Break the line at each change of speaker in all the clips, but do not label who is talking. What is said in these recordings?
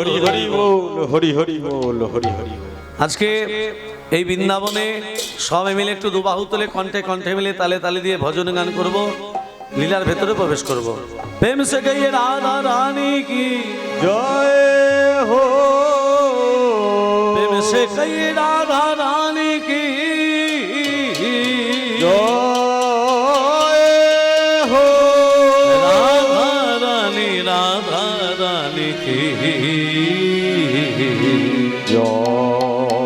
হরি হরি বল, হরি হরি বল, হরি হরি বল।
আজকে এই বৃন্দাবনে সবাই মিলে একটু দুবাহু তুলে কণ্ঠে কণ্ঠে মিলে তালে তালে দিয়ে ভজন গান করব, লীলার ভেতরে প্রবেশ করব। প্রেম সে গাইয়ে রাধা রানী কি
জয় হো,
প্রেম সে গাইয়ে রাধা রানী কি
জয় হো,
রাধা রানী কি
জয়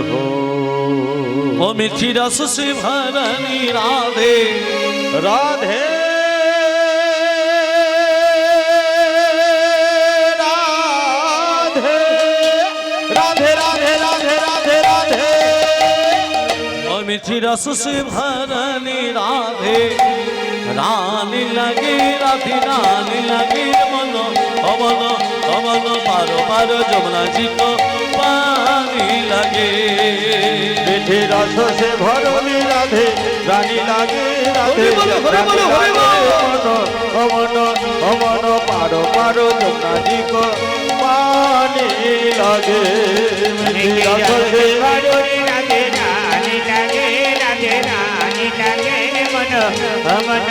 হো।
ও মিঠি রস সে ভরণী রাধে
রাধে রাধে রাধে রাধে রাধে রাধে রাধে।
ও মিঠি রস সে ভরণী রাধে রানী লাগে রাধে রানী লাগে মন অমন অমন পারো পারো যমুনা জি কো পানি লাগে।
মিঠে রস সে ভরণী রাধে রানী লাগে রাধে অমন অমন পারো পারো যমুনাজি কো পানি লাগে। মিঠে রস সে
ভরণী রাধে রানী লাগে রাধে রানী লাগে মন অমন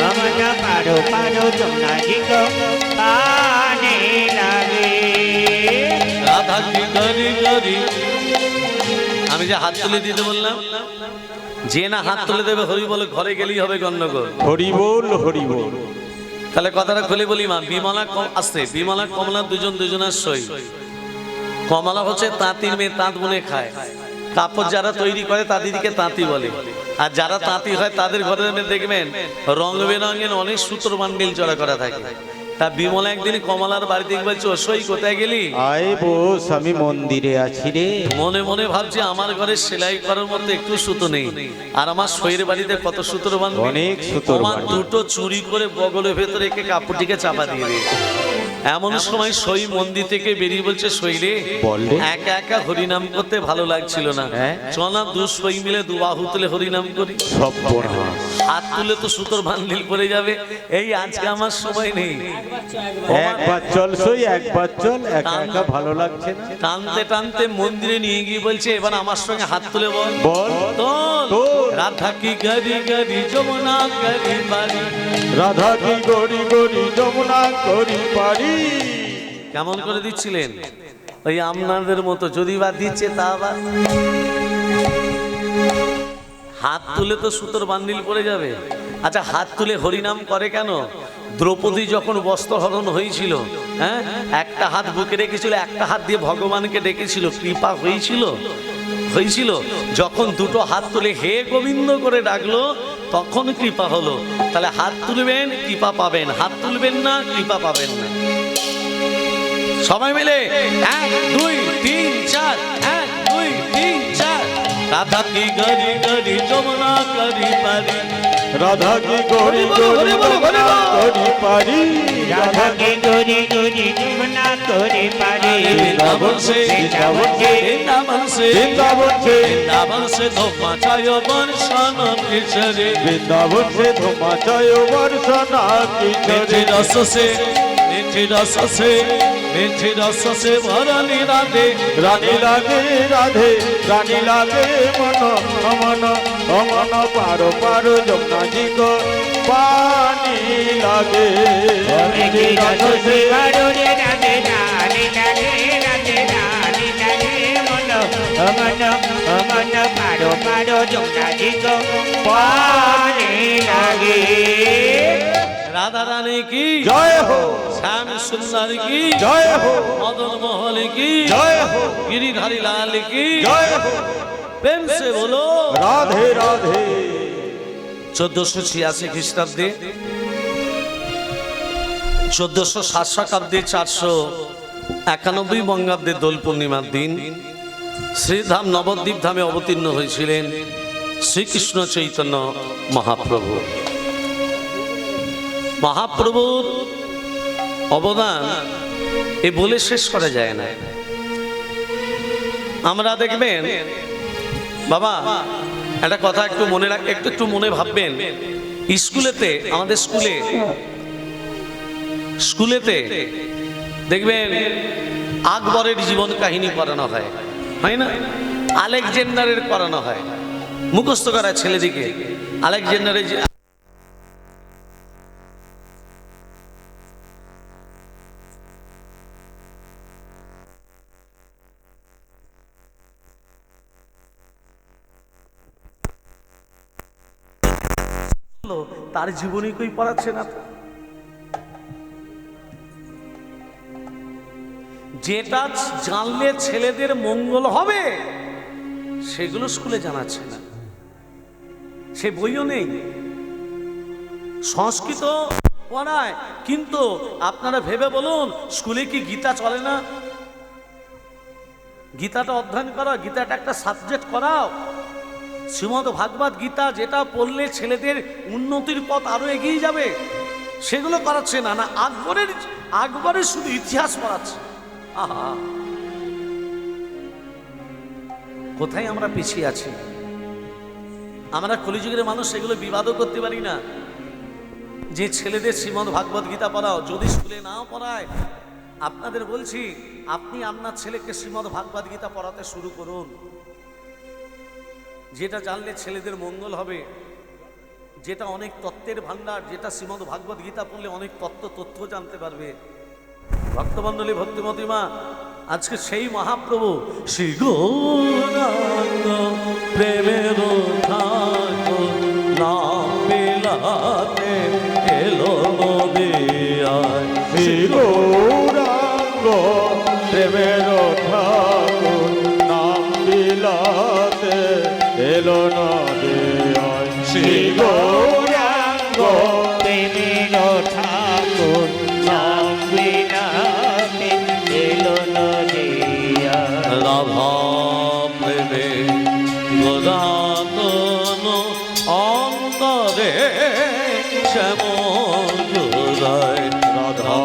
অমন পারো পারো যমুনা জি কো পানি লাগে।
রাধা কি গরি গরি, আমি যে হাত তুলে দিতে বললাম, যে না হাত তুলে দেবে হরি বলে ঘরে গেলেই হবে গন্ডগোল।
হরি বল, হরি বল।
তাহলে কথাটা খুলে বলি মা, বিমলা আসতে বিমলা কমলা দুজন দুজনের সই। কমলা হচ্ছে তাঁতির মেয়ে, তাঁত বুনে খায়। কাপড় যারা তৈরি করে তাদেরকে তাঁতি বলে, আর যারা তাঁতি হয় তাদের ঘরে দেখবেন রং বেরঙের অনেক সূত্র বান্ডিল জড়া করা থাকে। তা বিমলা একদিন কমলার বাড়িতে বলছে, ও সই কোথায় গেলি?
আয় বস, আমি মন্দিরে আছি রে।
মনে মনে ভাবছে আমার ঘরে সেলাই করার মতো একটু সুতো নেই, আর আমার সইয়ের বাড়িতে কত সূত্র বাঁধবে,
অনেক সূত্র
আমার
বাঁধবে।
দুটো চুরি করে বগলের ভেতরে একে কাপড়টিকে চাপা দিয়ে দিয়েছে। এমন সময় সই মন্দির থেকে বেরিয়ে বলছে, সইলে
বল রে।
একা একা হরিনাম করতে ভালো লাগছিল না,
হ্যাঁ?
চনা দু সই মিলে দু বাহু তুলে হরিনাম করি।
সব বনহাস।
হাত তুলে তো সুতোর বান্ডিল পড়ে যাবে, এই আজকে আমার সময় নেই।
একবার চল সই, একবার চল, একা একা ভালো লাগছে না।
টানতে টানতে মন্দিরে নিয়ে গিয়ে বলছে, এবার আমার সঙ্গে হাত তুলে বল
বল
তোল।
তোল।
রাধা কি গরি গরি যমুনা গরি বাড়ি।
রাধা কি গরি গরি যমুনা করি পারি।
কেমন করে দিচ্ছিলেন? ওই আপনাদের মতো, যদি বা দিচ্ছে তা আবার হাত তুলে তো সুতোর বান্ডিল পড়ে যাবে। আচ্ছা, হাত তুলে হরিনাম করে কেন? দ্রৌপদী যখন বস্ত্রহরণ হয়েছিল, হ্যাঁ, একটা হাত বুকে রেখেছিল, একটা হাত দিয়ে ভগবানকে ডেকেছিল, কৃপা হয়েছিল হয়েছিল। যখন দুটো হাত তুলে হে গোবিন্দ করে ডাকলো, তখন কৃপা হলো। তাহলে হাত তুলবেন কৃপা পাবেন, হাত তুলবেন না কৃপা পাবেন না। সবাই মিলে 1 2 3 4, 1 2 3 4। রাধা কি গরি গরি যমুনা করি পারি।
রাধা কি গরি গরি যমুনা করি পারি।
রাধা কে গরি গরি যমুনা করে পারি।
বৃন্দাবন সে
বৃন্দাবন সে
বৃন্দাবন সে
বৃন্দাবন সে
বৃন্দাবন সে ধোপা চায় বর্ষণ কিশোরে।
বৃন্দাবন সে ধোমা চায় বর্ষনা
মিঠি
কিশোরে।
রস সে মিঠি রস সে মিঠি রস সে ভরণী রাধে
রানী লাগে রাধে রানী লাগে মন অমন অমন পারো পারো যমুনাজি কো পানি লাগে।
মিঠি রস সে ভরণী রাধে রানী লাগে রাধে রানী লাগে মন অমন অমন পারো পারো যমুনা জি কো পানি লাগে।
রাধা রানী কি
জয় হো,
শ্যাম সুন্দর কি
জয় হো,
মদন মোহন কি
জয় হো,
गिरिधारी लाल की
জয় হো।
प्रेम से बोलो।
রাধে রাধে।
1486 খ্রিস্টাব্দে 1407 শতাব্দে 491 বঙ্গাব্দে দোল পূর্ণিমার দিন শ্রীধাম নবদ্বীপ ধামে অবতীর্ণ হয়েছিলেন শ্রীকৃষ্ণ চৈতন্য মহাপ্রভু। মহাপ্রভুর অবদান এ বলে শেষ করা যায় না। আমরা দেখবেন বাবা, একটা কথা একটু মনে রাখ, একটু মনে ভাববেন। স্কুলেতে, আমাদের স্কুলে স্কুলেতে দেখবেন আকবরের জীবন কাহিনী পড়ানো হয়, হয় না? আলেকজান্ডারের পড়ানো হয়, মুখস্থ করা ছেলেদিকে। আলেকজান্ডারের তার জীবনী কই পড়াচ্ছে না। যেটা জানলে ছেলেদের মঙ্গল হবে সেগুলো স্কুলে জানাচ্ছে না, সে বইও নেই। সংস্কৃত পড়ায়, কিন্তু আপনারা ভেবে বলুন স্কুলে কি গীতা চলে না? গীতাটা অধ্যয়ন করা, গীতাটা একটা সাবজেক্ট করাও। শ্রীমদ্ ভাগবত গীতা যেটা পড়লে ছেলেদের উন্নতির পথ আরো এগিয়ে যাবে, সেগুলো করাচ্ছে না। না, আকবরের শুধু ইতিহাস পড়াচ্ছে। আহা, কোথায় আমরা পিছিয়ে আছি! আমরা কলিযুগের মানুষ, সেগুলো বিবাদও করতে পারি না। যে ছেলেদের শ্রীমদ্ ভাগবত গীতা পড়াও, যদি স্কুলে নাও পড়ায়, আপনাদের বলছি আপনি আপনার ছেলেকে শ্রীমদ্ ভাগবত গীতা পড়াতে শুরু করুন। যেটা জানলে ছেলেদের মঙ্গল হবে, যেটা অনেক তত্ত্বের ভান্ডার, যেটা শ্রীমদ্ ভাগবত গীতা পড়লে অনেক তথ্য জানতে পারবে। ভক্তমণ্ডলী, ভক্তিমতী মা, আজকে সেই মহাপ্রভু শ্রী গৌরাঙ্গ প্রেমের ঠাকুর নাম বিলাতে এলো নদিয়ায়।
শ্রী গৌরাঙ্গ প্রেমের ঠাকুর নাম বিলাতে এলো নদিয়ায়। শ্রী গৌরাঙ্গ
প্রেমের ঠাকুর নাম বিলাতে এলো নদিয়ায়।
রাধা প্রেমে গোদাতন অন্তরে শ্যামল হৃদয়।
রাধা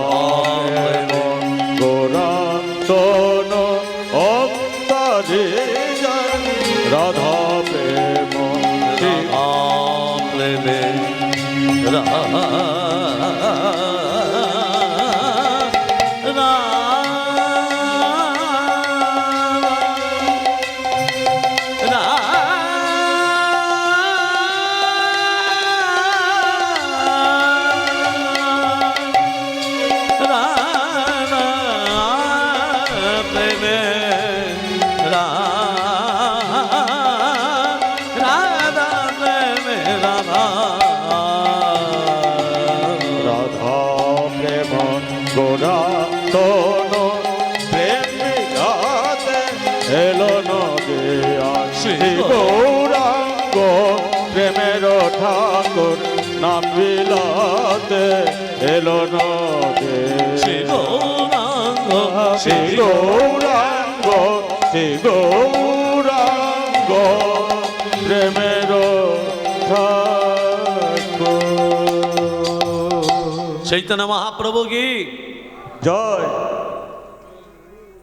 গোরাতন অন্তরে যায়। রাধা প্রেম
রাধা প্রেমে
গোরাতন প্রেমিকাতে এলো নদিয়ায়। শ্রী গৌরাঙ্গ প্রেমের ঠাকুর নাম বিলাতে এলো নদিয়ায়।
শ্রী গৌরাঙ্গ,
শ্রী গৌরাঙ্গ, শ্রী গৌরাঙ্গ প্রেমের ঠাকুর।
চৈতন্য মহাপ্রভু কি
জয়।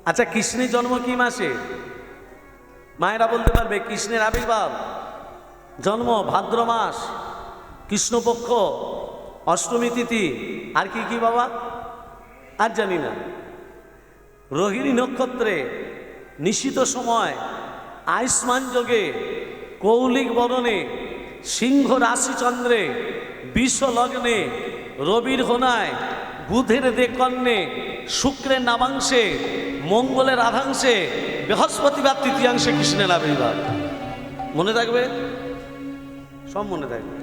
আচ্ছা, কৃষ্ণের জন্ম কি মাসে? মায়েরা বলতে পারবে। কৃষ্ণের আবির্ভাব জন্ম ভাদ্র মাস, কৃষ্ণপক্ষ, অষ্টমী তিথি। আর কি কি বাবা? আর জানি না। রোহিণী নক্ষত্রে, নিশিত সময়, আয়ুষ্মান যোগে, কৌলিক বরণে, সিংহ রাশি চন্দ্রে, বিশ্ব লগ্নে, রবির হোনায়, বুধের দেকন্যে, শুক্রের নামাংশে, মঙ্গলের আধাংশে, বৃহস্পতিবার তৃতীয়াংশে কৃষ্ণের আবির্ভাব। মনে থাকবে? সব মনে থাকবে।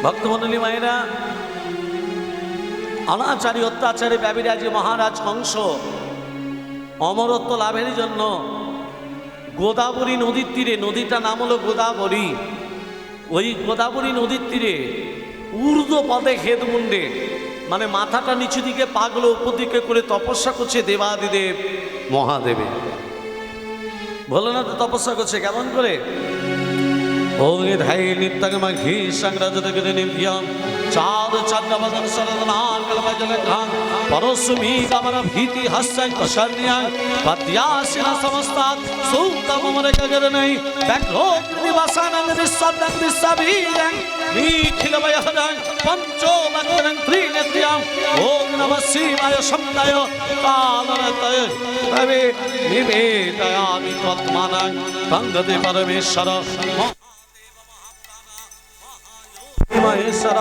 ভক্তমণ্ডলী মায়েরা, অনাচারী অত্যাচারে ব্যবিরাজী মহারাজ কংস অমরত্ব লাভের জন্য গোদাবরী নদীর তীরে, নদীটার নাম হলো গোদাবরী, ওই গোদাবরী নদীর তীরে ঊর্ধ্ব পদে হেদমুন্ডে, মানে মাথাটা নিচু দিকে পাগুলো উপর দিকে করে তপস্যা করছে দেবাদিদেব মহাদেবে। ভোলেনাথ তপস্যা করছে কেমন করে? ओम धाय नित्यगम घी संग्रजदगिरि निव्यम चाद चंद्रवदन सरदनां कलमजलघां परस्मी कमर भीति हस्तं कशन्यां पद्यासिना समस्तात् सूतममरगगरनै बैक्रोक निवासानं निस्सब्दं निस्सबीजं निखिलमयहरं पंचोमकरं त्रिनेत्र्यं ओम नमः शिवाय शब्दाय कालरतय तवे निवेदयामि त्वत्मानं तंगते परमेश्वर महेश्वर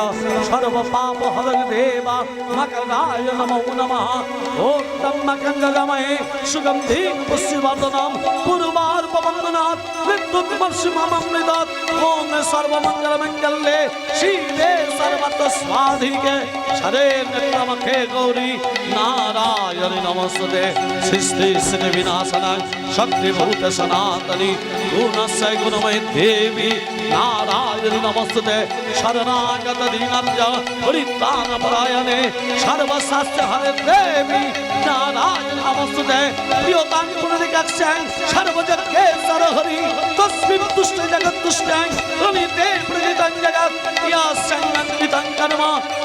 सर्व पाप हरं देवा मकराय नमो नमः ओम तन्मकंगमहे सुगंधि पुष्टिवर्धनम पूर्वार्पवंदनात् मृत्युमर्षिममृतात् ओम सर्वमंगलमंगल्ये शिवे सर्वत्र स्वाधिके शरे नित्यमखे गौरी नारायणि नमस्ते सृष्टि स्थिति विनाशनाय शक्तिभूत सनातनी गुणस्य गुणमयी देवी नारायणि नमस्ते शरणागत दीनव्य परित्राणपरायणे सर्वशास्त्र हरे देवी नारायण नमस्ते प्रियतां पुनरिकक्षां सर्वजगत्के सरहरि तस्मिन् तुष्ट जगत्तुष्टां प्रणीते प्रजितं जगत् यासंगन्वितं कर्म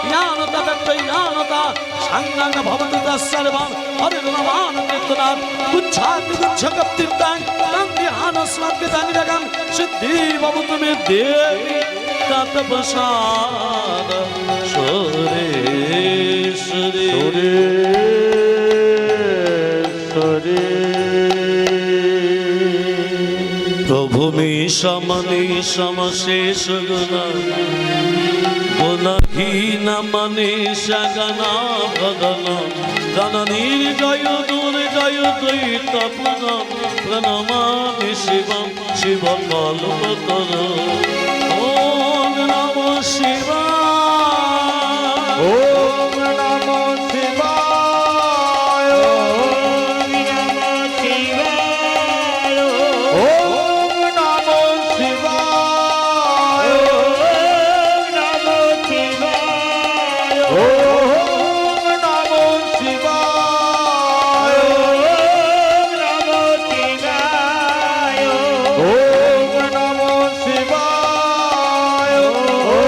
ज्ञानतत्त्वज्ञानता संगं भवतु तत्सर्वं हरिर्नमानकृतनाथ गुच्छाति गुच्छकप्तितां तं ध्यानस्मद्गतं जगं सिद्धि भवतु मे देवी तत्प्रसाद सुरेश्वरी प्रभु में समनि समशेष गुना गुणहीन मनीष गणा भगन जननी जय दुर्जय द्वैत प्रणमामि शिवं शिव कल्पतर ओम नमो शिवाय
ओम नमो शिवाय
ओम नमो शिवाय
ओम नमो शिवाय
ओम नमो शिवाय
ओम नमो शिवाय
ओम नमो शिवाय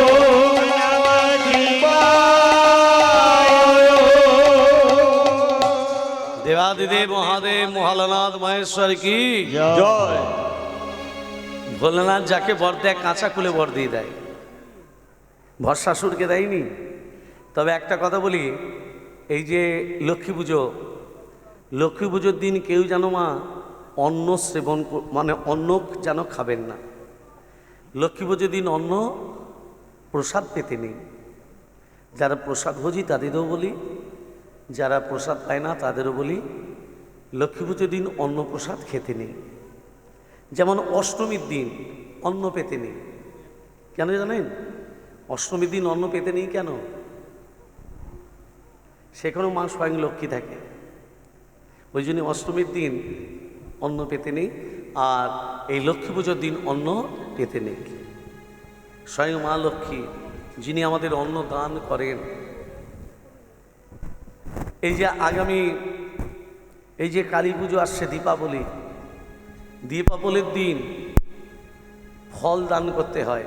ओम नमो शिवाय
देवादिदेव महादेव मोहलनाथ महेश्वर की
জয়
ভোলেনাথ যাকে বর দেয় কাঁচা খুলে বর দিয়ে দেয়, ভরসাসুরকে দেয়নি। তবে একটা কথা বলি, এই যে লক্ষ্মী পুজোর দিন কেউ যেন মা অন্ন সেবন মানে অন্ন যেন খাবেন না। লক্ষ্মী পুজোর দিন অন্ন প্রসাদ পেতে নেই। যারা প্রসাদ ভোজি তাদেরও বলি, যারা প্রসাদ পায় না তাদেরও বলি, লক্ষ্মী পুজোর দিন অন্ন প্রসাদ খেতে নেই। যেমন অষ্টমীর দিন অন্ন পেতে নেই। কেন জানেন? অষ্টমীর দিন অন্ন পেতে নেই কেন? সেখানেও মা স্বয়ং লক্ষ্মী থাকে, ওই জন্য অষ্টমীর দিন অন্ন পেতে নেই। আর এই লক্ষ্মী পুজোর দিন অন্ন পেতে নেই। স্বয়ং মা লক্ষ্মী যিনি আমাদের অন্ন দান করেন। এই যে আগামী এই যে কালী পুজো আসছে, দীপাবলির দিন ফল দান করতে হয়।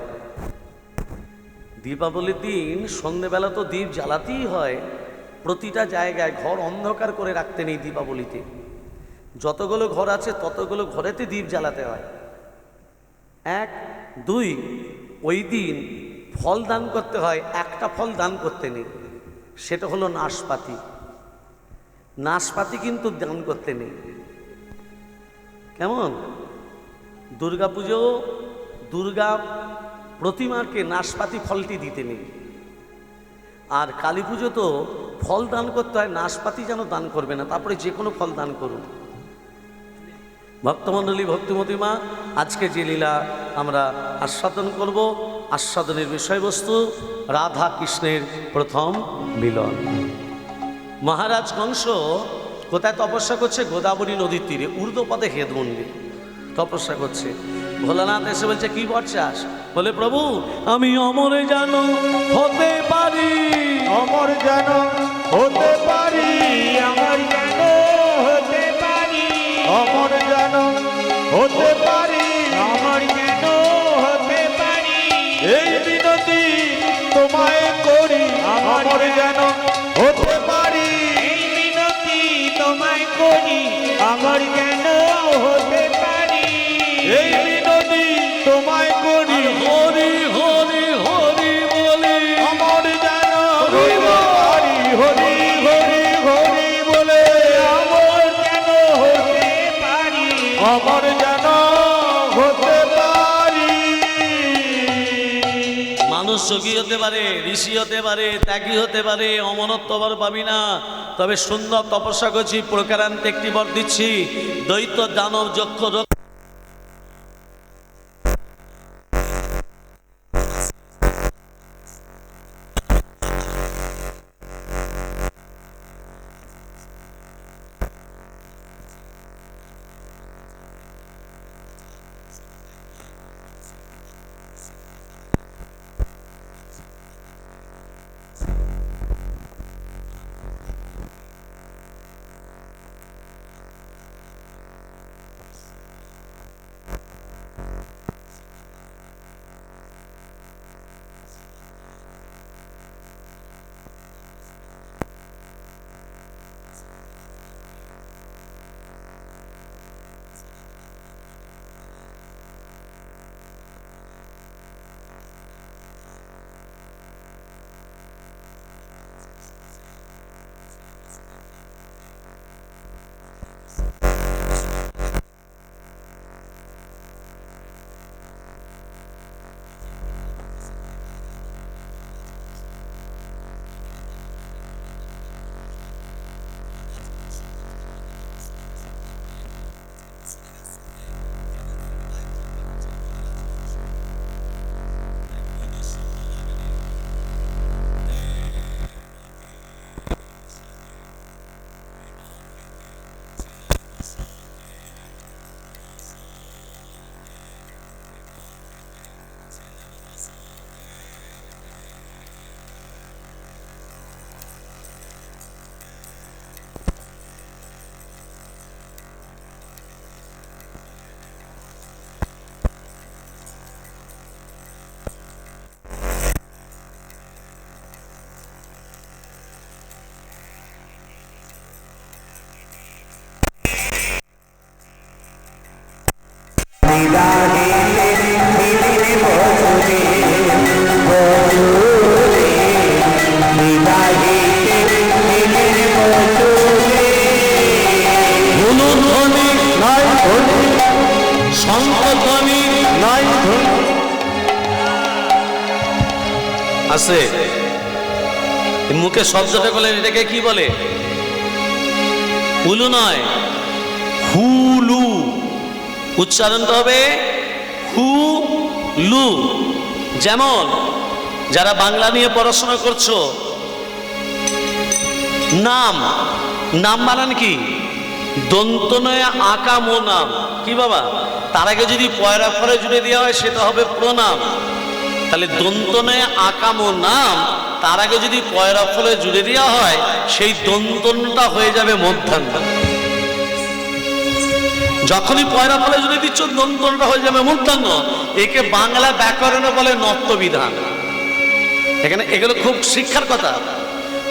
দীপাবলির দিন সন্ধ্যেবেলা তো দীপ জ্বালাতেই হয়। প্রতিটা জায়গায় ঘর অন্ধকার করে রাখতে নেই। দীপাবলিতে যতগুলো ঘর আছে ততগুলো ঘরেতে দীপ জ্বালাতে হয়। 1, 2 ওই দিন ফল দান করতে হয়। একটা ফল দান করতে নেই, সেটা হলো নাশপাতি। নাশপাতি কিন্তু দান করতে নেই। কেমন? দুর্গা প্রতিমাকে নাশপাতি ফলটি দিতে নেই। আর কালী পুজো তো ফল দান করতে হয়, নাশপাতি যেন দান করবে না। তারপরে যে কোনো ফল দান করুন। ভক্তমণ্ডলী, ভক্তিমতী মা, আজকে যে লীলা আমরা আস্বাদন করব, আস্বাদনের বিষয়বস্তু রাধা কৃষ্ণের প্রথম মিলন। মহারাজ কংস কোথায় তপস্যা করছে? গোদাবরী নদীর তীরে ঊর্ধ্বপদে হেদমন্ডি তপস্যা করছে। ভোলানাথ এসে বলছে, কি বর চাস? বলে, প্রভু আমি অমরে যেন হতে পারি,
অমর যেন হতে পারি,
অমর যেন হতে পারি,
অমর যেন হতে পারি,
অমর যেন হতে
অমর যেন হতে পারি।
এই মিনতি তোমায় করি অমর যেন হতে পারি।
এই মিনতি তোমায় করি
হরি হরি হরি বলে
অমর যেন হতে পারি। হরি হরি হরি বলে
অমর যেন হতে পারি।
অমর যেন হতে পারি।
মানুষ যোগী হতে পারে, ঋষি হতে পারে, ত্যাগী হতে পারে, অমরত্ব বর পাবি না। তবে সুন্দর তপস্যা করছি, প্রকারান্তে একটি বর দিচ্ছি, দৈত্য দানব যক্ষ আছে। মুখে শব্দটা করলেন, এটাকে কি বলে? উলু নয়, হুলু। উচ্চারণটা হবে হুলু। যেমন যারা বাংলা নিয়ে পড়াশোনা করছো, নাম, নাম বানান কি? দন্ত নয় আকা মো নাম। কি বাবা? তার আগে যদি পয়রা ফরে জুড়ে দেওয়া হয় সেটা হবে প্রণাম। তাহলে দন্ত নয় আকামো নাম, তার আগে যদি পয়রা ফলে জুড়ে দেওয়া হয় সেই দন্তটা হয়ে যাবে মধ্যাহ্ন। যখনই পয়রা ফলে জুড়ে দিচ্ছ দন্তটা হয়ে যাবে মধ্যাহ্ন। একে বাংলা ব্যাকরণে বলে নত্যবিধান। এখানে এগুলো খুব শিক্ষার কথা।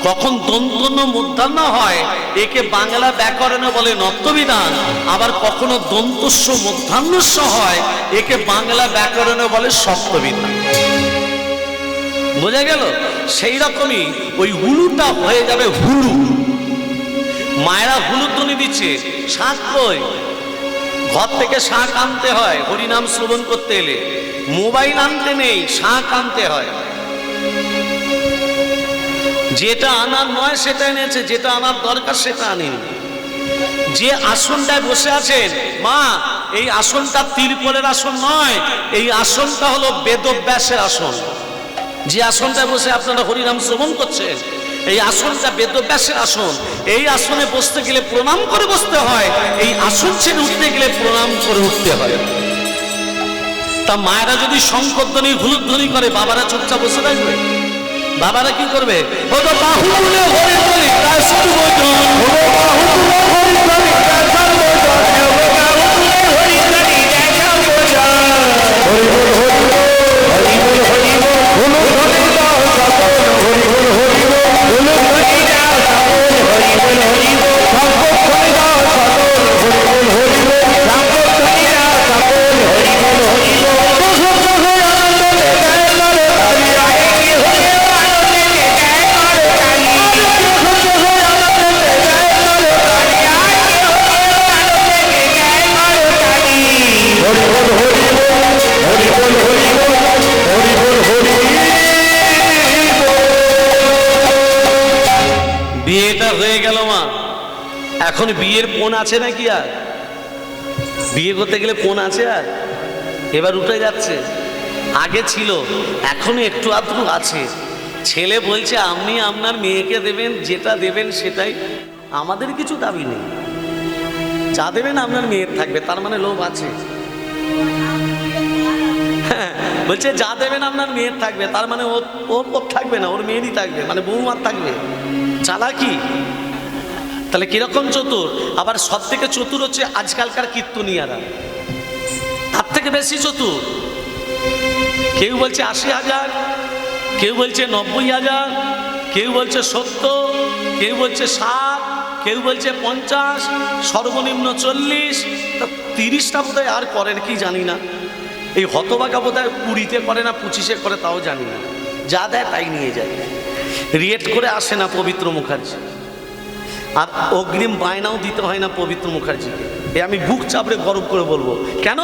কখন দন্তন্য মধ্যাহ্ন হয় একে বাংলা ব্যাকরণে বলে নত্যবিধান। আবার কখনো দন্তস্ব মধ্যাহ্নস্ব হয় একে বাংলা ব্যাকরণে বলে সপ্তবিধান। বোঝা গেল? সেই রকমই ওই হুলুটা হয়ে যাবে হুলু। মায়েরা হুলু ধ্বনি দিচ্ছে, শাঁখ কই? ঘর থেকে শাঁখ আনতে হয় হরিনাম শ্রবণ করতে এলে। মোবাইল আনতে নেই, শাঁখ আনতে হয়। যেটা আনার নয় সেটা এনেছে, যেটা আনার দরকার সেটা আনেনি। যে আসনটায় বসে আছেন মা, এই আসনটা তিরপলের আসন নয়, এই আসনটা হলো বেদব্যাসের আসন। যে আসনটায় বসে আপনারা হরিনাম শ্রবণ করছেন এই আসনটা বেদব্যাসের আসন। এই আসনে বসতে গেলে প্রণাম করে বসতে হয়, এই আসন ছেড়ে উঠতে গেলে প্রণাম করে উঠতে হয়। তা মায়েরা যদি শঙ্করধ্বনি হুলুধ্বনি করে, বাবারা চুপচাপ বসে থাকবে? বাবারা কি করবে? বিয়েটা হয়ে গেল মা, এখন বিয়ের পণ আছে নাকি আর? বিয়ে করতে গেলে পণ আছে আর? এবার উঠে যাচ্ছে, আগে ছিল, এখনো একটু আধটু আছে। ছেলে বলছে আপনি আপনার মেয়েকে দেবেন, যেটা দেবেন সেটাই, আমাদের কিছু দাবি নেই, যা দেবেন আপনার মেয়ের থাকবে, তার মানে লোভ আছে। হ্যাঁ, বলছে যা দেবেন আপনার মেয়ের থাকবে, তার মানে ওর থাকবে না, ওর মেয়েরই থাকবে, মানে বৌমার থাকবে। চালাকি। তাহলে কিরকম চতুর? আবার সব থেকে চতুর হচ্ছে আজকালকার কীর্তনিয়ারা, তার থেকে বেশি চতুর। কেউ বলছে ৮০,০০০, কেউ বলছে ৯০,০০০, কেউ বলছে ৭০, কেউ বলছে ৬০, কেউ বলছে ৫০, সর্বনিম্ন ৪০, ৩০টা বোধহয় আর করেন কি জানি না। এই হতবাগা বোধহয় ২০-তে করে না ২৫-এ করে, তাও জানি না। যা দেয় তাই নিয়ে যায়, রিয়েট করে আসে না পবিত্র মুখার্জি, আর অগ্রিম বায়নাও দিতে হয় না পবিত্র মুখার্জিকে। এ আমি বুক চাপড়ে গর্ব করে বলবো, কেন?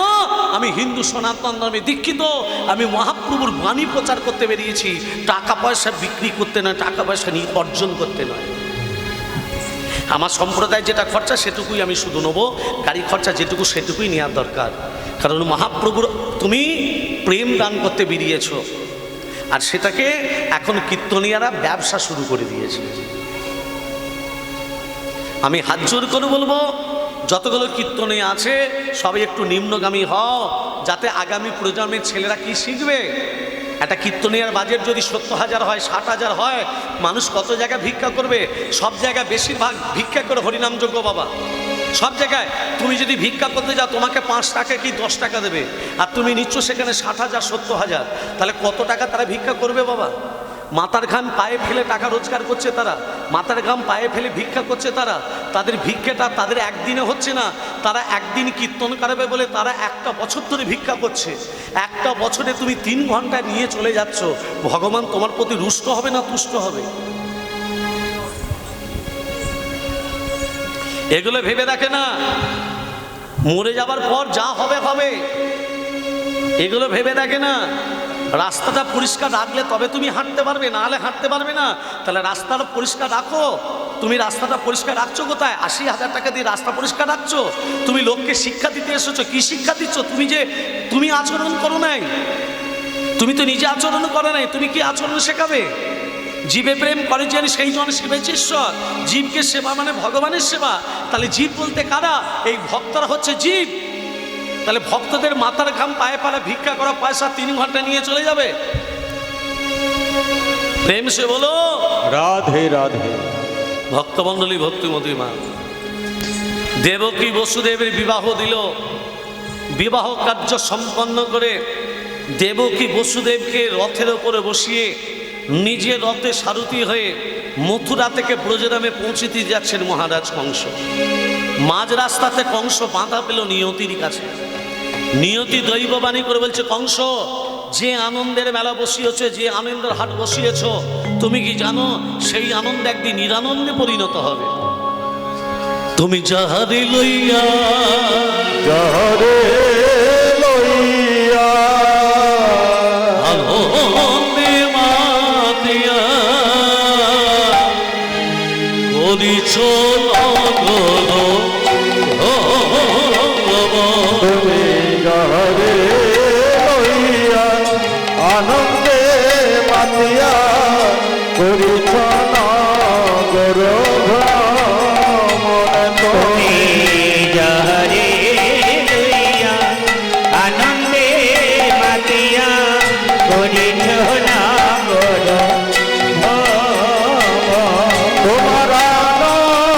আমি হিন্দু সনাতন ধর্মে দীক্ষিত, আমি মহাপ্রভুর বাণী প্রচার করতে বেরিয়েছি, টাকা পয়সা বিক্রি করতে নয়, টাকা পয়সা নিয়ে অর্জন করতে নয়। আমার সম্প্রদায় যেটা খরচা সেটুকুই আমি শুধু নেবো, গাড়ি খরচা যেটুকু সেটুকুই নেওয়ার দরকার। কারণ মহাপ্রভুর তুমি প্রেম দান করতে বেরিয়েছ, আর সেটাকে এখন কীর্তনিয়ারা ব্যবসা শুরু করে দিয়েছে। আমি হাত জোর করে বলবো, যতগুলো কীর্তনী আছে সবাই একটু নিম্নগামী হও, যাতে আগামী প্রজন্মের ছেলেরা কি শিখবে। একটা কীর্তনিয়ার বাজেট যদি ৭০,০০০ হয়, ৬০,০০০ হয়, মানুষ কত জায়গায় ভিক্ষা করবে? সব জায়গায় বেশিরভাগ ভিক্ষা করে হরিনাম যোগ্য বাবা, সব জায়গায়। তুমি যদি ভিক্ষা করতে যাও, তোমাকে ৫ টাকা কি ১০ টাকা দেবে, আর তুমি নিচ্ছ সেখানে ৬০,০০০, ৭০,০০০, তাহলে কত টাকা তারা ভিক্ষা করবে বাবা? মাথার ঘাম পায়ে ফেলে টাকা রোজগার করছে তারা, মাথার ঘাম পায়ে ফেলে ভিক্ষা করছে তারা। তাদের ভিক্ষাটা তাদের একদিনে হচ্ছে না, তারা একদিন কীর্তন করাবে বলে তারা একটা বছর ধরে ভিক্ষা করছে। একটা বছরে তুমি ৩ ঘন্টা নিয়ে চলে যাচ্ছ, ভগবান তোমার প্রতি রুষ্ট হবে না তুষ্ট হবে? এগুলো ভেবে দেখে না, মরে যাবার পর যা হবে হবে, এগুলো ভেবে দেখে না। রাস্তাটা পরিষ্কার রাখলে তবে তুমি হাঁটতে পারবে, না হলে হাঁটতে পারবে না। তাহলে রাস্তাটা পরিষ্কার রাখো। তুমি রাস্তাটা পরিষ্কার রাখছো কোথায়? ৮০,০০০ টাকা দিয়ে রাস্তা পরিষ্কার রাখছো। তুমি লোককে শিক্ষা দিতে এসেছো, কি শিক্ষা দিচ্ছ? তুমি আচরণ করো নাই, তুমি তো নিজে আচরণ করো নাই, তুমি কি আচরণ শেখাবে? জীবে প্রেম করে জানি সেই জন সেবেছে ঈশ্বর। জীবকে সেবা মানে ভগবানের সেবা। তাহলে জীব বলতে কারা? এই ভক্তরা হচ্ছে জীব। তাহলে ভক্তদের মাথার ঘাম পায়ে পালা ভিক্ষা করা পয়সা ৩ ঘন্টা নিয়ে চলে যাবে? প্রেম সে বলো
রাধে রাধে।
ভক্তমণ্ডলী, ভক্তিমতী মা, দেবকী বসুদেবের বিবাহ দিল। বিবাহ কার্য সম্পন্ন করে দেবকী বসুদেবকে রথের ওপরে বসিয়ে নিজে রথে সারথি হয়ে মথুরা থেকে ব্রজধামে পৌঁছিতে যাচ্ছেন মহারাজ কংস। মাঝ রাস্তাতে কংস বাধা পেল নিয়তির কাছে। নিয়তি দৈববাণী করে বলছে, কংস, যে আনন্দের মেলা বসিয়েছে, যে আনন্দের হাট বসিয়েছ, তুমি কি জানো সেই আনন্দ একদিন নিরানন্দে পরিণত হবে? তুমি যাহারে লইয়া
যাহারে লইয়া
আনন্দে মাতিয়া করিছ নগর,
তুমি যাহারে লইয়া আনন্দে মাতিয়া করিছ নগর ভ্রমণ।
তুমি যাহারে লইয়া আনন্দে মাতিয়া করিছ নগর ভ্রমণ।
তোমার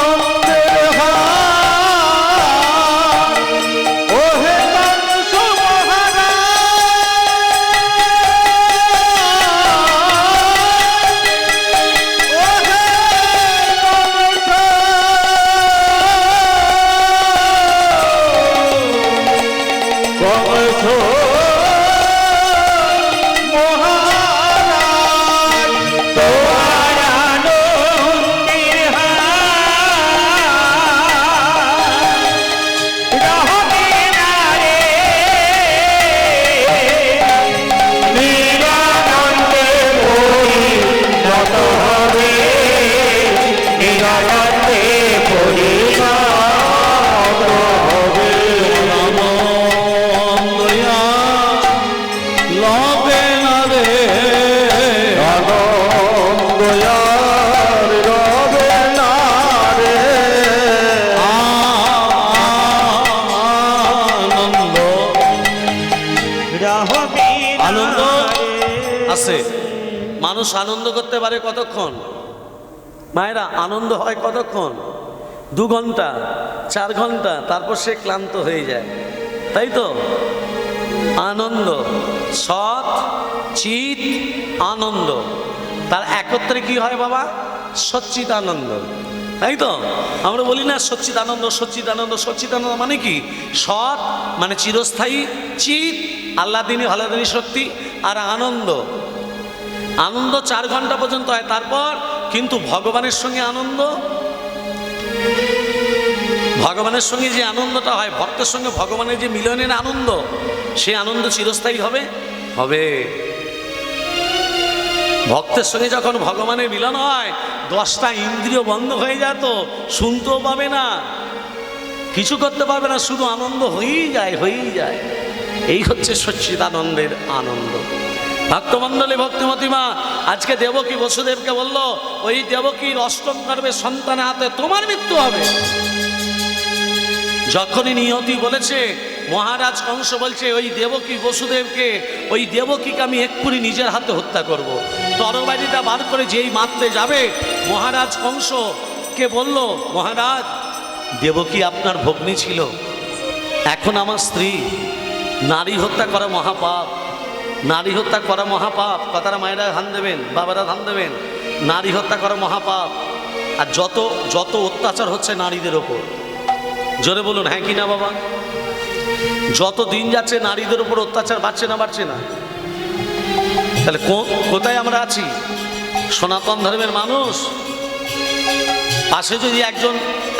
আনন্দের হাট
মানুষ আনন্দ করতে পারে কতক্ষণ? মায়েরা, আনন্দ হয় কতক্ষণ? 2 ঘন্টা, 4 ঘন্টা, তারপর সে ক্লান্ত হয়ে যায়, তাই তো? আনন্দ, সৎ চিত আনন্দ, তার একত্রে কি হয় বাবা? সচ্চিত আনন্দ, তাই তো? আমরা বলি না সচ্চিত আনন্দ, সচ্চিত আনন্দ। সচ্চিত আনন্দ মানে কি? সৎ মানে চিরস্থায়ী, চিত আল্লাদিনী ভালাদিনী শক্তি, আর আনন্দ, আনন্দ 4 ঘন্টা পর্যন্ত হয়, তারপর কিন্তু ভগবানের সঙ্গে আনন্দ, ভগবানের সঙ্গে যে আনন্দটা হয়, ভক্তের সঙ্গে ভগবানের যে মিলনের আনন্দ, সে আনন্দ চিরস্থায়ী হবে, হবে। ভক্তের সঙ্গে যখন ভগবানের মিলন হয়, 10টা ইন্দ্রিয় বন্ধ হয়ে যেত, শুনতেও পাবে না, কিছু করতে পারবে না, শুধু আনন্দ হয়েই যায়, হয়েই যায়। এই হচ্ছে সচ্চিদানন্দের আনন্দ। ভক্তমণ্ডলী, ভক্তিমতী মা আজকে দেবকী বসুদেবকে বলল, ওই দেবকীর অষ্টম গর্ভে সন্তানের হাতে তোমার মৃত্যু হবে। যখনই নিয়তি বলেছে, মহারাজ কংস বলছে ওই দেবকী বসুদেবকে, ওই দেবকীকে আমি এক্ষুনি নিজের হাতে হত্যা করব। তরবারিটা বার করে যেই মারতে যাবে, মহারাজ কংসকে বলল, মহারাজ দেবকী আপনার ভগ্নী ছিল, এখন আমার স্ত্রী। নারী হত্যা করা মহাপাপ, নারী হত্যা করা মহাপাপ। কথাটা মায়েরা ধান দেবেন, বাবারা ধান দেবেন, নারী হত্যা করা মহাপাপ। আর যত যত অত্যাচার হচ্ছে নারীদের ওপর, জোরে বলুন হ্যাঁ কি না বাবা? যত দিন যাচ্ছে নারীদের উপর অত্যাচার বাড়ছে না, বাড়ছে না? তাহলে কোথায় আমরা আছি? সনাতন ধর্মের মানুষ। পাশে যদি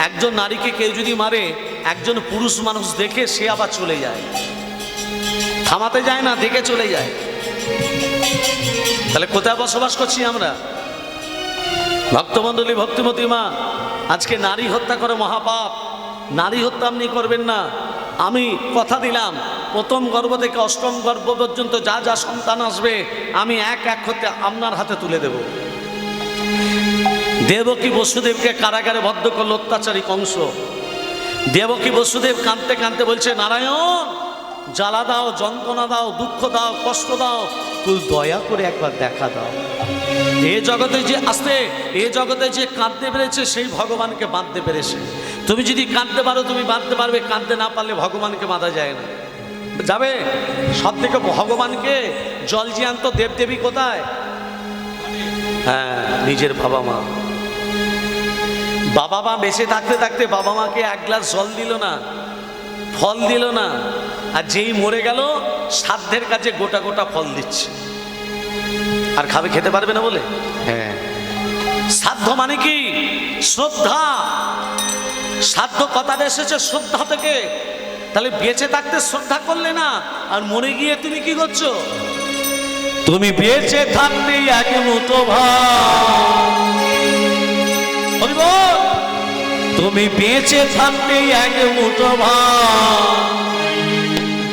একজন নারীকে কেউ যদি মারে, একজন পুরুষ মানুষ দেখে সে আবার চলে যায়, থামাতে যায় না, দেখে চলে যায়। তাহলে কোথায় বসবাস করছি আমরা? ভক্তমণ্ডলী, ভক্তিমতী মা আজকে নারী হত্যা করে মহাপাপ। নারী হত্যা আপনি করবেন না। আমি কথা দিলাম, প্রথম গর্ভ থেকে অষ্টম গর্ভ পর্যন্ত যা যা সন্তান আসবে, আমি এক এক হতে আপনার হাতে তুলে দেব। দেবকী বসুদেবকে কারাগারে বদ্ধ করল অত্যাচারী কংস। দেবকী বসুদেব কাঁদতে কাঁদতে বলছে, নারায়ণ জ্বালা দাও, যন্ত্রণা দাও, দুঃখ দাও, কষ্ট দাও, তুই দয়া করে একবার দেখা দাও। এ জগতে যে আসতে, এ জগতে যে কাঁদতে পেরেছে সেই ভগবানকে বাঁধতে পেরেছে। তুমি যদি কাঁদতে পারো তুমি বাঁধতে পারবে, কাঁদতে না পারলে ভগবানকে বাঁধা যায় না, যাবে। সব থেকে ভগবানকে জল জিয়ান্ত দেবদেবী কোথায়? হ্যাঁ, নিজের বাবা মা। বাবা মা বেঁচে থাকতে থাকতে বাবা মাকে এক গ্লাস জল দিল না, ফল দিল না, আর যেই মরে গেল সাধ্যের কাছে গোটা গোটা ফল দিচ্ছে। আর খাবে, খেতে পারবে না বলে? হ্যাঁ, সাধ্য মানে কি? শ্রদ্ধা। সাধ্য কথাটা এসেছে শ্রদ্ধা থেকে। তাহলে বেঁচে থাকতে শ্রদ্ধা করলে না, আর মরে গিয়ে তুমি কি করছো? তুমি বেঁচে থাকতে এক মুঠো ভাত, তুমি বেঁচে থাকতে এক মুঠো ভাত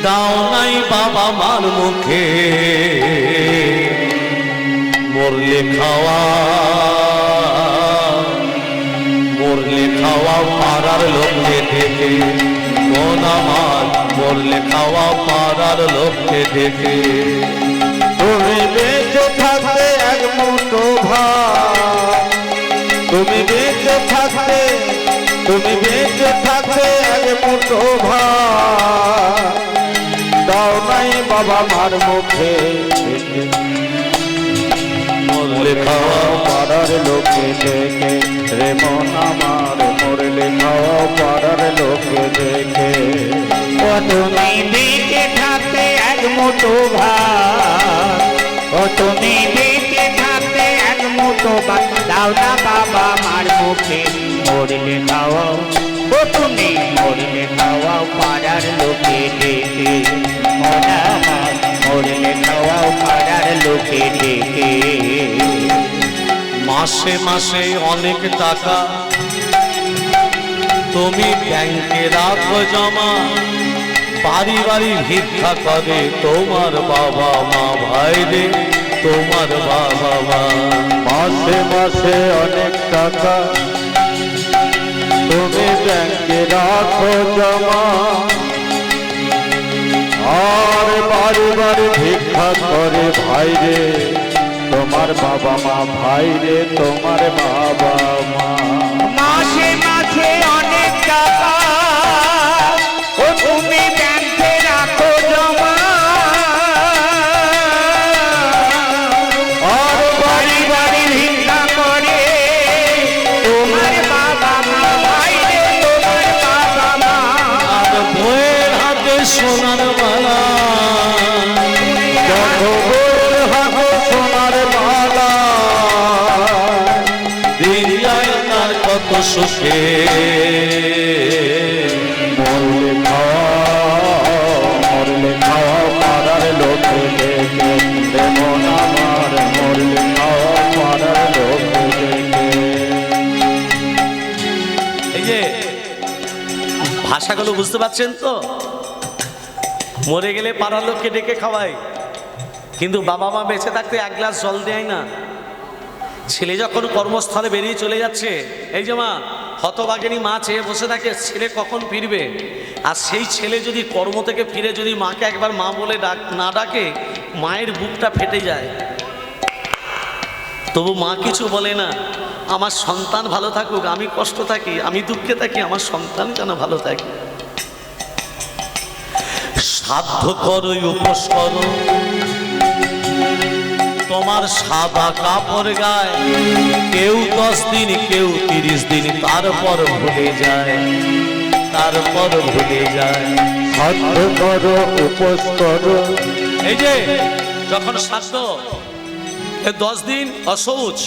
দাও নাই বাবা মার মুখে, মরলে খাওয়া, মরলে খাওয়া পাড়ার লোককে দেখে, মন আমার মরলে খাওয়া পাড়ার লোককে দেখে।
তুমি বেঁচে থাকতে এক মুঠো ভাত, তুমি বেঁচে থাকতে, তুমি বেঁচে থাকতে এক মুঠো ভাত দাও নাই বাবা মার মুখে, মরলে খাওয়া পাড়ার লোকে দেখে, রে মন আমার মরলে খাওয়া পাড়ার লোকে দেখে।
ও তুমি বেঁচে থাকতে এক মুঠো ভাত, ও তুমি বেঁচে থাকতে এক মুঠো ভাত দাও না বাবা মার মুখে, মরলে খাওয়াও, ও তুমি মরলে খাওয়াও পাড়ার লোকে দেখে, মরলে খাওয়াও পাড়ার লোকে দেখে।
মাসে মাসে অনেক টাকা তুমি ব্যাংকে রাখো জমা, বাড়ি বাড়ি ভিক্ষা করে তোমার বাবা মা, ভাই রে তোমার বাবা মা।
মাসে মাসে অনেক টাকা তুমি ব্যাংকে রাখো জমা, আর বাড়ি বাড়ি ভিক্ষা করে ভাই রে তোমার বাবা মা ভাই রে তোমার বাবা মা।
মাসে মাসে অনেক টাকা ও তুমি ব্যাংকে রাখো জমা,
আর
বাড়ি বাড়ি ভিক্ষা করে তোমার বাবা মা ভাই রে তোমার বাবা মা।
আর বইয়ের হাতে সোনার মালা,
বউয়ের হাতে সোনার মালা,
দিন যায় তার কত সুখে।
মরলে খাওয়া পাড়ার লোকে দেখে এমন আমার, মরলে খাওয়া পাড়ার লোকে দেখে।
এই যে ভাষাগুলো বুঝতে পারছেন তো? মরে গেলে পাড়ার লোককে ডেকে খাওয়ায়, কিন্তু বাবা মা বেঁচে থাকতে এক গ্লাস জল দেয় না। ছেলে যখন কর্মস্থলে বেরিয়ে চলে যাচ্ছে, এই যে মা হতভাগিনী মা চেয়ে বসে থাকে ছেলে কখন ফিরবে। আর সেই ছেলে যদি কর্ম থেকে ফিরে যদি মাকে একবার মা বলে না ডাকে, মায়ের বুকটা ফেটে যায়। তবু মা কিছু বলে না, আমার সন্তান ভালো থাকুক, আমি কষ্ট থাকি, আমি দুঃখে থাকি, আমার সন্তান কেন ভালো থাকে। সাধ্য করো উপোস করো, তোমার সাদা কাপড় গায়ে, কেউ 10 দিন কেউ 30 দিন, তারপর ভুলে যায়, তারপর ভুলে যায়।
সাধ্য করো উপোস করো।
এই যে যখন শ্রাদ্ধ 10 দিন অশৌচ,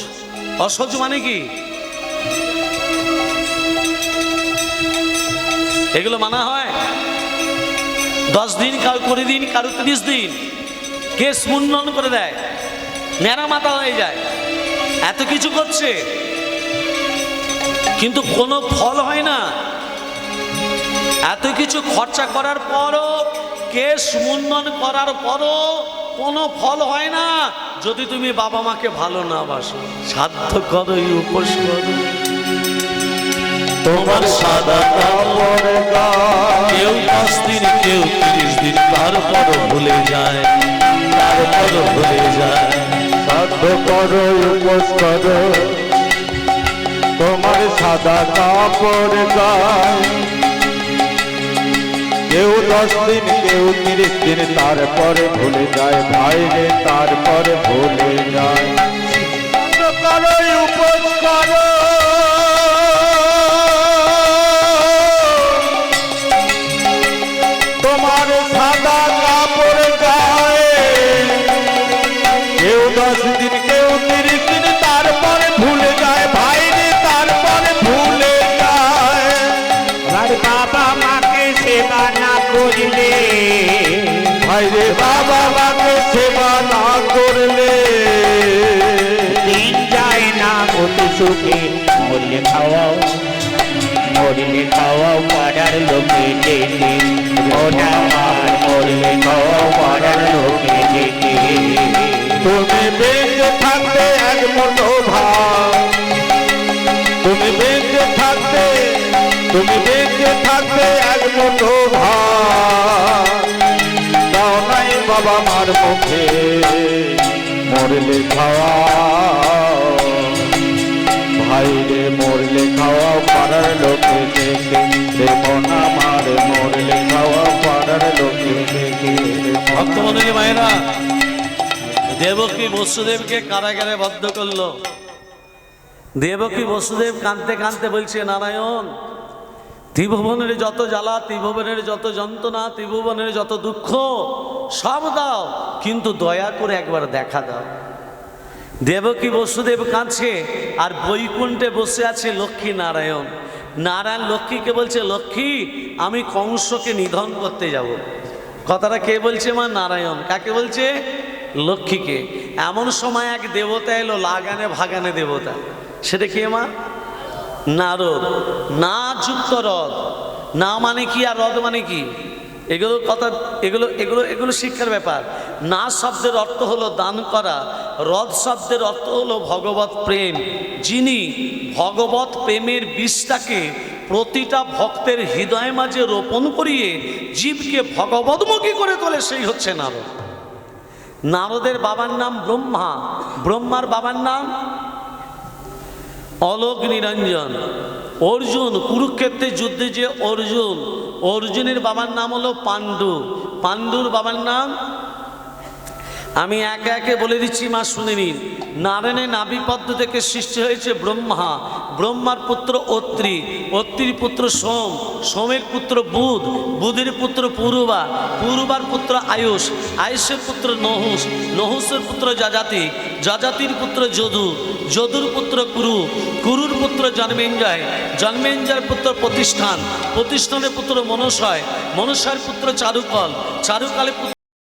অশৌচ মানে কি? এগুলো মানা হয়। 10 দিন কারো 20 দিন কারো 30 দিন, কেস মুন্ডন করে দেয়, ন্যাড়া মাথা হয়ে যায়, এত কিছু করছে কিন্তু কোনো ফল হয় না। এত কিছু খরচা করার পরও, কেস মুন্ডন করার পরও কোনো ফল হয় না যদি তুমি বাবা মাকে ভালো না বাসো। সাধ্য করো উপোস করো, তোমার সাদা কাপড় গায়ে, কেউ 10 দিন কেউ 30 দিন, তারপর ভুলে যায়, তারপর ভুলে যায়।
সাধ্য করো উপোস করো, তোমার সাদা কাপড় গায়ে, কেউ 10 দিন কেউ 30 দিন, তারপরে ভুলে যায় ভাই রে, তারপরে ভুলে যায়। সাধ্য করো উপোস করো, তোমার সাদা কাপড় গায়ে, কেউ 10 দিন কেউ 30 দিন, তারপরে ভুলে যায় ভাই রে, তারপরে ভুলে যায়।
আর বাবা মাকে সেবা না করলে,
ভাই রে বাবা মাকে সেবা না করলে,
দিন যায় না অতি সুখে। মরলে খাওয়াও, মরলে খাওয়াও পাড়ার লোকে ডেকে, ওটা আমার মরলে খাওয়াও পাড়ার লোকে ডেকে।
তুমি বেঁচে থাকতে এক মুঠো ভাত, তুমি বেঁচে থাকতে, তুমি বেঁচে থাকতে এক মুঠো ভাত দাও নাই বাবা মার মুখে, মরলে খাওয়াও ভাই রে, মরলে খাওয়াও পাড়ার লোকে দেখে রে মন আমার, মরলে খাওয়াও পাড়ার লোকে দেখে।
ভক্তমণ্ডলী মায়েরা, দেবকী বসুদেবকে কারাগারে বদ্ধ করলো। দেবকী বসুদেব কাঁদতে কাঁদতে বলছে, নারায়ণ ত্রিভুবনের যত জ্বালা, ত্রিভুবনের যত যন্ত্রণা, ত্রিভুবনের যত দুঃখ সব দাও, কিন্তু দয়া করে একবার দেখা দাও। দেবকী বসুদেব কাঁদছে, আর বৈকুণ্ঠে বসে আছে লক্ষ্মী নারায়ণ। নারায়ণ লক্ষ্মীকে বলছে, লক্ষ্মী আমি কংসকে নিধন করতে যাব। কথাটা কে বলছে মা? নারায়ণ। কাকে বলছে? লক্ষ্মীকে। এমন সময় এক দেবতা এলো, লাগানে ভাগানে দেবতা। সেটা কে মা? নারদ। না যুক্ত রদ, না মানে কি আর রদ মানে কি, এগুলো কথা, এগুলো এগুলো এগুলো শিক্ষার ব্যাপার। না শব্দের অর্থ হলো দান করা, রদ শব্দের অর্থ হলো ভগবত প্রেম। যিনি ভগবত প্রেমের বীজটাকে প্রতিটা ভক্তের হৃদয় মাঝে রোপণ করিয়ে জীবকে ভগবতমুখী করে তোলে, সেই হচ্ছে নারদ। নারদের বাবার নাম ব্রহ্মা, ব্রহ্মার বাবার নাম অলোক নিরঞ্জন। অর্জুন, কুরুক্ষেত্রের যুদ্ধে যে অর্জুন, অর্জুনের বাবার নাম হলো পাণ্ডু, পাণ্ডুর বাবার নাম আমি একে একে বলে দিচ্ছি, মা শুনে নিন। নারায়ণের নাভিপদ্ম থেকে সৃষ্টি হয়েছে ব্রহ্মা, ব্রহ্মার পুত্র অত্রি, অত্রির পুত্র সোম, সোমের পুত্র বুধ, বুধের পুত্র পুরুবা, পুরুবার পুত্র আয়ুষ, আয়ুষের পুত্র নহুষ, নহুষের পুত্র যাজাতি, যাজাতির পুত্র যদু, যদুর পুত্র কুরু, কুরুর পুত্র জন্মেঞ্জয়, জন্মেঞ্জয়ের পুত্র প্রতিষ্ঠান, প্রতিষ্ঠানের পুত্র মনসয়, মনসয়ের পুত্র চারুকল, চারুকালের পুত্র